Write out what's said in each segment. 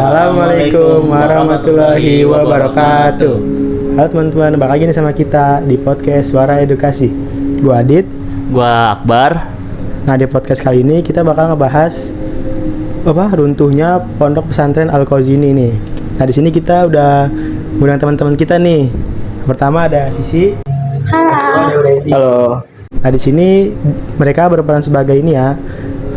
Assalamualaikum warahmatullahi wabarakatuh. Halo teman-teman, balik lagi nih sama kita di podcast Suara Edukasi. Gua Adit. Gua Akbar. Nah, di podcast kali ini kita bakal ngebahas runtuhnya Pondok Pesantren Al-Qauzini nih. Nah, di sini kita udah ngundang teman-teman kita nih. Pertama ada Sisi. Halo. Nah, di sini mereka berperan sebagai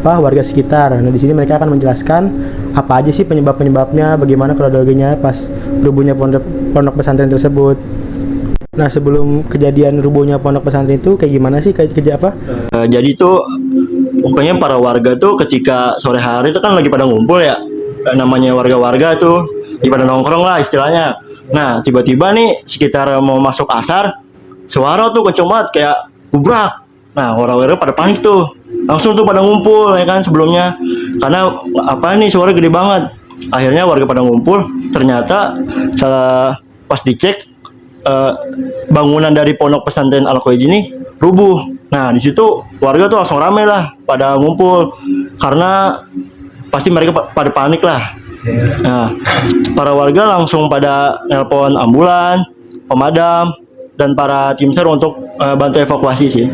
warga sekitar. Nah, di sini mereka akan menjelaskan apa aja sih penyebabnya, bagaimana kronologinya pas rubuhnya pondok pesantren tersebut. Nah, sebelum kejadian rubuhnya pondok pesantren itu kayak gimana sih Jadi tuh pokoknya para warga tuh ketika sore hari itu kan lagi pada ngumpul ya. Namanya warga-warga tuh lagi pada nongkrong lah istilahnya. Nah, tiba-tiba nih sekitar mau masuk asar, suara tuh kenceng banget kayak gubrak. Nah, orang-orang pada panik tuh. Langsung tuh pada ngumpul ya kan sebelumnya. Karena suara gede banget. Akhirnya warga pada ngumpul, ternyata pas dicek bangunan dari pondok pesantren Al-Qauzini rubuh. Nah, di situ warga tuh langsung rame lah pada ngumpul. Karena pasti mereka pada panik lah. Nah, para warga langsung pada nelpon ambulan, pemadam, dan para tim SAR untuk bantu evakuasi sih.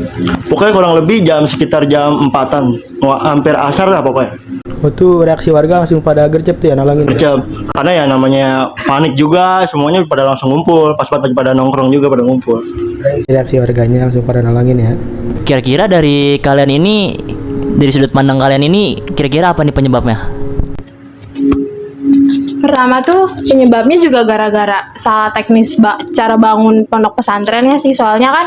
Pokoknya kurang lebih sekitar jam 4-an, hampir asar lah pokoknya. Tuh reaksi warga langsung pada gercep tuh ya, nolongin. Gercep, karena ya namanya panik juga, semuanya pada langsung ngumpul, pas pada nongkrong juga pada ngumpul. Reaksi warganya langsung pada nolongin ya. Kira-kira dari sudut pandang kalian ini, kira-kira apa nih penyebabnya? Pertama tuh penyebabnya juga gara-gara salah teknis cara bangun pondok pesantrennya sih. Soalnya kan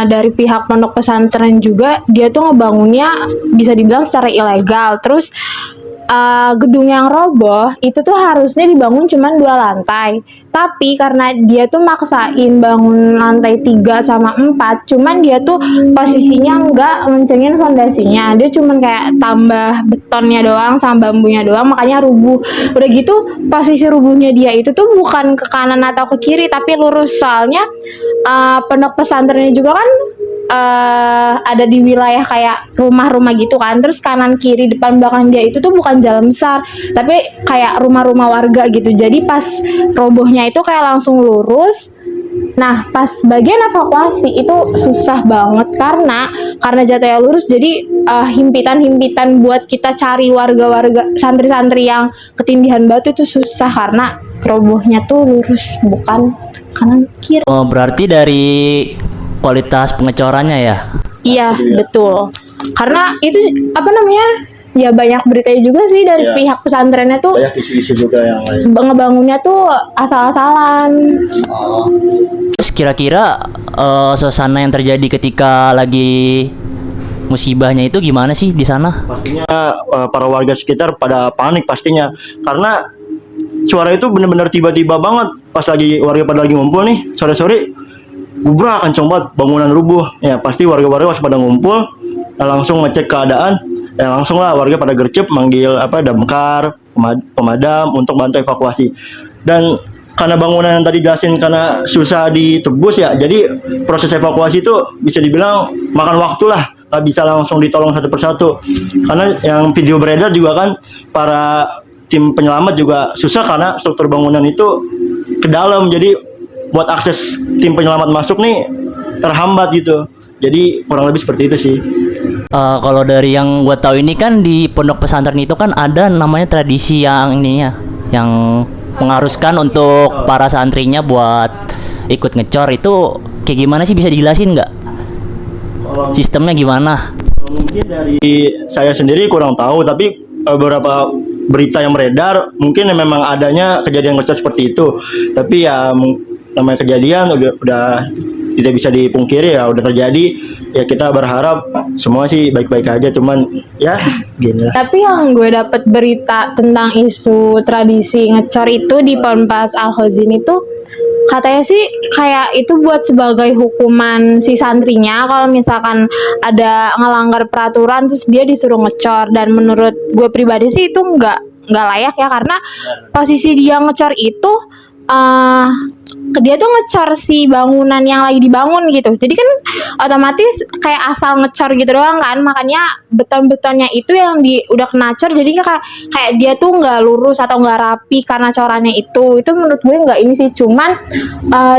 dari pihak pondok pesantren juga dia tuh ngebangunnya bisa dibilang secara ilegal. Terus gedung yang roboh itu tuh harusnya dibangun cuma 2 lantai. Tapi karena dia tuh maksain bangun lantai 3 sama 4, cuman dia tuh posisinya nggak mencengin fondasinya. Dia cuman kayak tambah betonnya doang sama bambunya doang, makanya rubuh. Udah gitu posisi rubuhnya dia itu tuh bukan ke kanan atau ke kiri, tapi lurus. Soalnya pondok pesantrennya juga kan ada di wilayah kayak rumah-rumah gitu kan. Terus kanan kiri depan belakang dia itu tuh bukan jalan besar, tapi kayak rumah-rumah warga gitu. Jadi pas robohnya itu kayak langsung lurus. Nah, pas bagian evakuasi itu susah banget karena jatuhnya lurus. Jadi himpitan-himpitan buat kita cari warga-warga santri-santri yang ketindihan batu itu susah karena robohnya tuh lurus, bukan kanan kiri. Oh, berarti dari kualitas pengecorannya ya? Iya, betul. Karena itu ya banyak beritanya juga sih dari pihak pesantrennya tuh. Banyak isu-isu juga yang lain. Ngebangunnya tuh asal-asalan. Terus kira-kira suasana yang terjadi ketika lagi musibahnya itu gimana sih di sana? Pastinya para warga sekitar pada panik pastinya. Karena suara itu benar-benar tiba-tiba banget pas warga pada lagi ngumpul nih sore-sore. Gubrak kenceng banget, bangunan rubuh. Ya pasti warga-warga pas pada ngumpul langsung ngecek keadaan. Ya langsung lah warga pada gercep manggil damkar, pemadam untuk bantu evakuasi. Dan karena bangunan yang tadi jelasin karena susah ditebus ya, jadi proses evakuasi itu bisa dibilang makan waktu lah, nggak bisa langsung ditolong satu persatu. Karena yang video beredar juga kan para tim penyelamat juga susah karena struktur bangunan itu ke dalam, jadi buat akses tim penyelamat masuk nih terhambat gitu. Jadi kurang lebih seperti itu sih. Kalau dari yang gue tahu ini kan di pondok pesantren itu kan ada namanya tradisi yang mengharuskan untuk para santrinya buat ikut ngecor. Itu kayak gimana sih, bisa dijelasin nggak? Sistemnya gimana? Mungkin dari saya sendiri kurang tahu, tapi beberapa berita yang beredar mungkin memang adanya kejadian ngecor seperti itu. Tapi ya namanya kejadian udah tidak bisa dipungkiri ya, udah terjadi. Ya kita berharap semua sih baik-baik aja, cuman ya gini lah. Tapi yang gue dapet berita tentang isu tradisi ngecor itu di Ponpes Al-Qauzini tuh katanya sih kayak itu buat sebagai hukuman si santrinya kalau misalkan ada ngelanggar peraturan terus dia disuruh ngecor. Dan menurut gue pribadi sih itu nggak layak ya, karena posisi dia ngecor itu eh dia tuh ngecor si bangunan yang lagi dibangun gitu. Jadi kan otomatis kayak asal ngecor gitu doang kan. Makanya beton-betonnya itu yang udah kena cor, jadi kayak dia tuh nggak lurus atau nggak rapi karena corannya itu. Itu menurut gue nggak ini sih. Cuman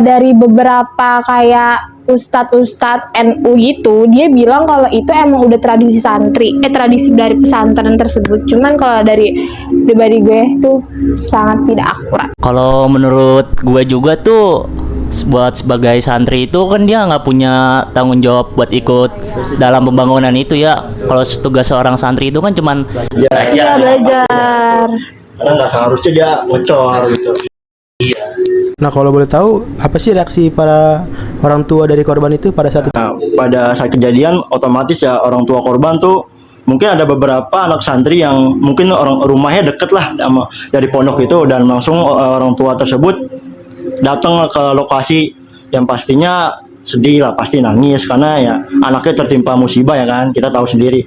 dari beberapa kayak ustadz-ustadz NU gitu, dia bilang kalau itu emang udah tradisi tradisi dari pesantren tersebut. Cuman kalau dari pribadi gue tuh sangat tidak akurat. Kalau menurut gue juga tuh buat sebagai santri itu kan dia nggak punya tanggung jawab buat ikut dalam pembangunan itu ya. Kalau tugas seorang santri itu kan cuman Iya, belajar. Karena nggak seharusnya dia ngecor gitu. Nah, kalau boleh tahu, apa sih reaksi para orang tua dari korban itu pada saat itu? Nah, pada saat kejadian otomatis ya orang tua korban tuh mungkin ada beberapa anak santri yang mungkin orang rumahnya deket lah sama dari pondok itu, dan langsung orang tua tersebut datang ke lokasi, yang pastinya sedih lah, pasti nangis karena ya anaknya tertimpa musibah ya kan, kita tahu sendiri.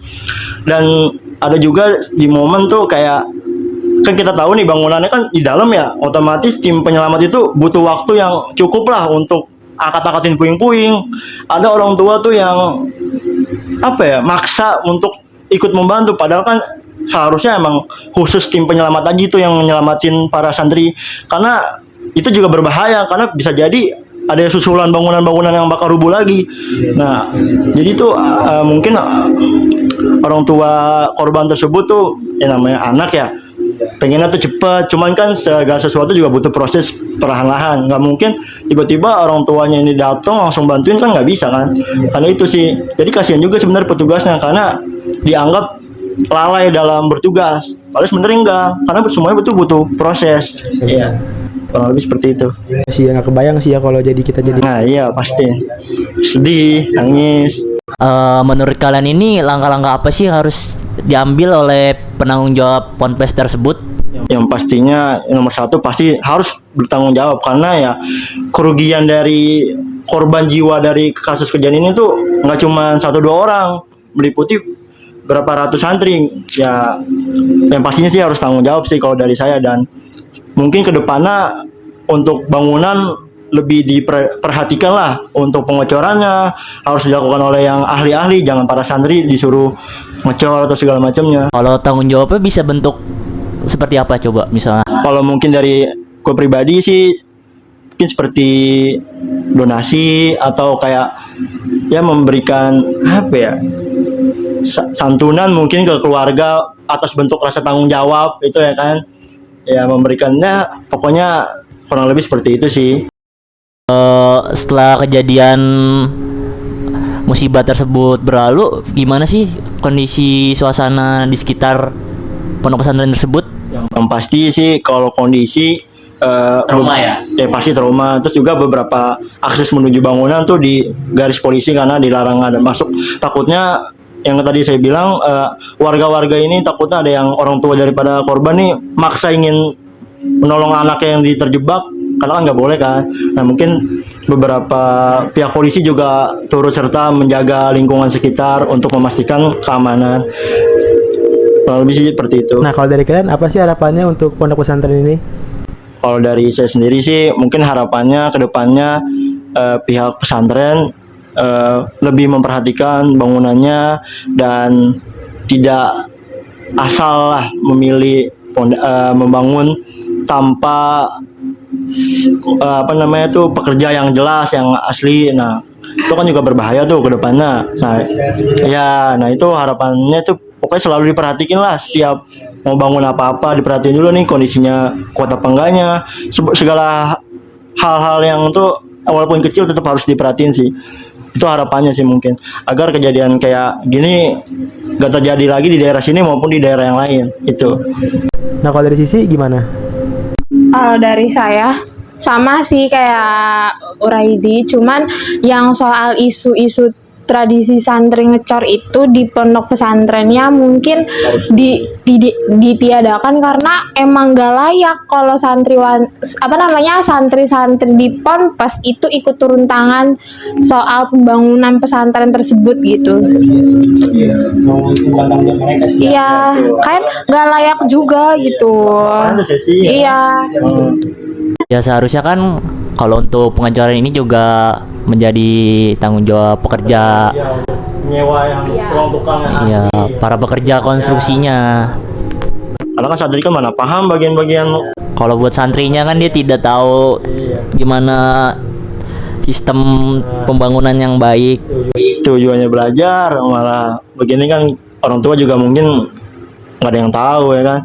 Dan ada juga di momen tuh kayak kan kita tahu nih bangunannya kan di dalam ya, otomatis tim penyelamat itu butuh waktu yang cukup lah untuk angkat-angkatin puing-puing. Ada orang tua tuh yang apa ya, maksa untuk ikut membantu, padahal kan seharusnya emang khusus tim penyelamat aja itu yang nyelamatin para santri, karena itu juga berbahaya karena bisa jadi ada susulan bangunan-bangunan yang bakal rubuh lagi. Nah, jadi tuh mungkin orang tua korban tersebut tuh ya namanya anak ya, pengennya tuh cepet, cuman kan segala sesuatu juga butuh proses perlahan-lahan. Nggak mungkin tiba-tiba orang tuanya ini datang langsung bantuin, kan nggak bisa kan. Karena itu sih, jadi kasihan juga sebenarnya petugasnya karena dianggap lalai dalam bertugas. Padahal sebenarnya enggak, karena semuanya butuh proses. Iya, kurang lebih seperti itu. Sih ya, nggak kebayang sih ya kalau jadi kita jadi. Nah iya pasti sedih, nangis. menurut kalian ini langkah-langkah apa sih yang harus diambil oleh penanggung jawab ponpes tersebut? Yang pastinya nomor satu pasti harus bertanggung jawab, karena ya kerugian dari korban jiwa dari kasus kejadian ini tuh nggak cuma 1-2 orang, meliputi berapa ratus santri. Ya yang pastinya sih harus tanggung jawab sih kalau dari saya, dan mungkin kedepannya untuk bangunan lebih diperhatikan lah, untuk pengecorannya harus dilakukan oleh yang ahli-ahli, jangan para santri disuruh ngecor atau segala macamnya. Kalau tanggung jawabnya bisa bentuk seperti apa coba misalnya? Kalau mungkin dari gue pribadi sih mungkin seperti donasi atau kayak ya memberikan apa ya, santunan mungkin ke keluarga atas bentuk rasa tanggung jawab itu ya kan, ya memberikannya, pokoknya kurang lebih seperti itu sih. Setelah kejadian musibah tersebut berlalu, gimana sih kondisi suasana di sekitar pondok pesantren tersebut? Yang pasti sih kalau kondisi Trauma ya? Ya pasti trauma. Terus juga beberapa akses menuju bangunan tuh di garis polisi karena dilarang ada masuk. Takutnya yang tadi saya bilang, warga-warga ini takutnya ada yang orang tua daripada korban nih maksa ingin menolong anaknya yang terjebak, karena kan nggak boleh kan. Nah mungkin beberapa pihak polisi juga turut serta menjaga lingkungan sekitar untuk memastikan keamanan. Kurang lebih sih seperti itu. Nah, kalau dari kalian apa sih harapannya untuk pondok pesantren ini? Kalau dari saya sendiri sih mungkin harapannya ke depannya pihak pesantren lebih memperhatikan bangunannya dan tidak asal lah memilih membangun tanpa apa namanya tuh pekerja yang jelas, yang asli. Nah itu kan juga berbahaya tuh ke depannya. Nah ya, nah itu harapannya tuh pokoknya selalu diperhatiin lah, setiap mau bangun apa-apa diperhatiin dulu nih kondisinya kuat apa enggaknya, segala hal-hal yang tuh walaupun kecil tetap harus diperhatiin sih. Itu harapannya sih mungkin, agar kejadian kayak gini gak terjadi lagi di daerah sini maupun di daerah yang lain itu. Nah, kalau dari sisi gimana? Kalau dari saya sama sih kayak Uraidi, cuman yang soal isu-isu tradisi santri ngecor itu di pondok pesantrennya mungkin ditiadakan karena emang gak layak kalau santri-santri di ponpes itu ikut turun tangan soal pembangunan pesantren tersebut gitu. Iya, kan gak layak juga gitu. Iya. Ya seharusnya kan kalau untuk pengecoran ini juga menjadi tanggung jawab pekerja, Ya, untuk nyewa yang tukang ya para pekerja konstruksinya. Karena kan santri kan mana paham bagian-bagian. Kalau buat santrinya kan dia tidak tahu Iya. gimana sistem pembangunan yang baik. Tujuannya belajar, malah begini kan orang tua juga mungkin nggak ada yang tahu ya kan.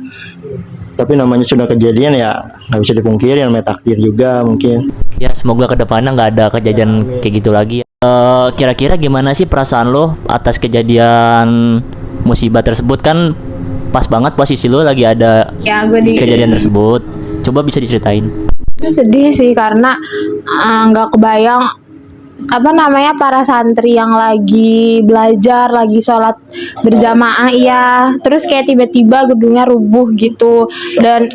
Tapi namanya sudah kejadian ya nggak bisa dipungkiri, namanya takdir juga mungkin. Ya semoga kedepannya nggak ada kejadian kayak gitu lagi. Kira-kira gimana sih perasaan lo atas kejadian musibah tersebut? Kan pas banget posisi lo lagi ada Ya gue di kejadian tersebut. Coba bisa diceritain. itu sedih sih karena nggak kebayang apa namanya para santri yang lagi belajar, lagi sholat berjamaah, iya, terus kayak tiba-tiba gedungnya rubuh gitu dan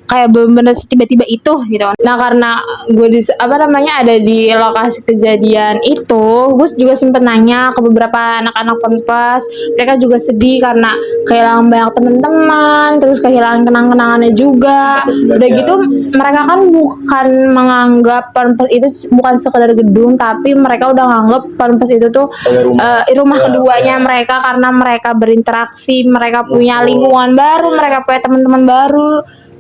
kayak bener-bener tiba-tiba itu gitu. Nah karena gue apa namanya ada di lokasi kejadian itu, gue juga sempet nanya ke beberapa anak-anak ponpes, mereka juga sedih karena kehilangan banyak teman-teman, terus kehilangan kenang-kenangannya juga. Udah gitu mereka kan bukan menganggap ponpes itu bukan sekedar gedung, tapi mereka udah nganggap ponpes itu tuh rumah keduanya mereka karena mereka berinteraksi, mereka punya lingkungan baru, mereka punya teman-teman baru.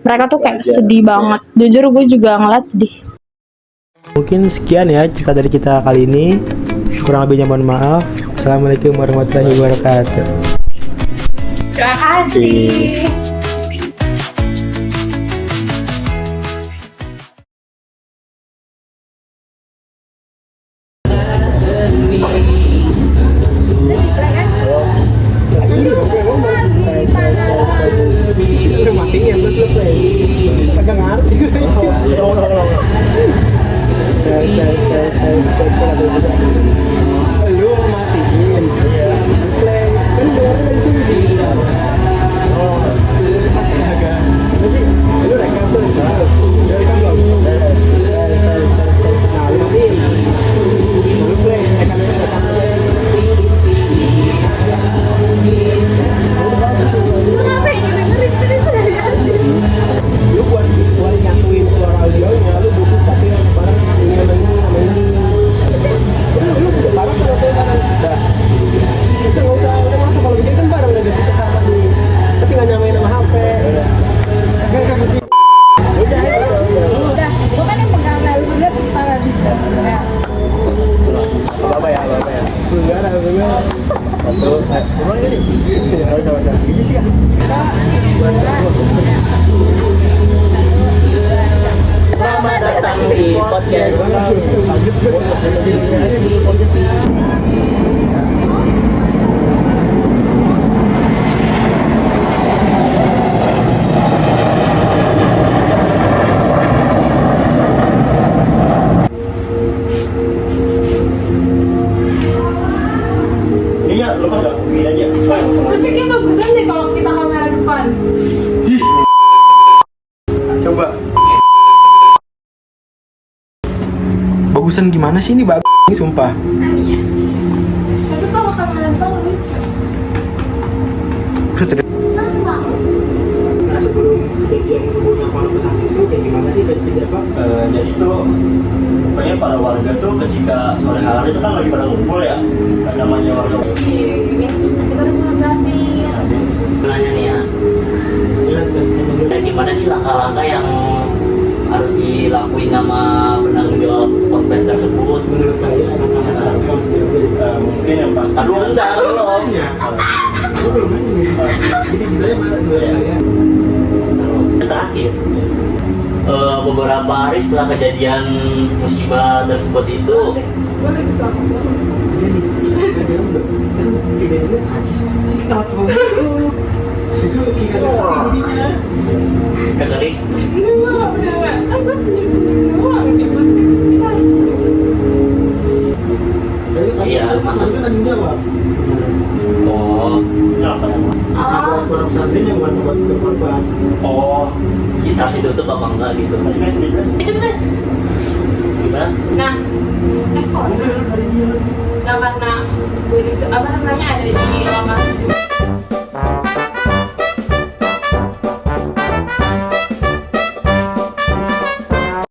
Mereka tuh kayak sedih banget. Jujur gue juga ngeliat sedih. Mungkin sekian ya cerita dari kita kali ini. Kurang lebihnya mohon maaf. Assalamualaikum warahmatullahi wabarakatuh. Terima kasih. Selamat datang di podcast. Ini ya lepas nggak? Ini aja. Tapi kayak bagusan deh kalau kita kamera depan. Coba. Bagusan gimana sih ini bagus ini sumpah. Tapi kalau kamera depan lucu. Sama. Nah sebelum kejadian rubuhnya pondok pesantren itu kayak gimana sih kejadian apa? Jadi tuh pokoknya para warga tuh ketika sore hari itu kan lagi pada ngumpul ya. Kan namanya warga. Nanti baru gue jelasin. Nanya nih ya. Dan gimana sih langkah-langkah yang harus dilakuin sama penanggung jawab ponpes tersebut? Menurut kalian anak-anak yang harus diambil Mungkin yang pasti. Aduh enggak belum. Gue belum nanya nih. Jadi gimana menurut kalian? Terakhir, beberapa hari setelah kejadian musibah tersebut itu, Gue lagi pelakon. Jadi kejadian udah kejadiannya tragis sih ketawa-tawa dulu. Itu kayak kagak sepi jadinya. kagak risiko. Enggak, udah. Kan gue senyum-senyum doang. Kayak buat disini. Jadi Iya, maksudnya tanggung jawab. Oh, Kenapa ya? Buat pondok pesantren yang buat ke korban. Oh, ini harus ditutup apa enggak gitu? tadi kan jelas. Cepetan. Gimana? Nah, kok? Nah, karena gue apa namanya ada di lokasi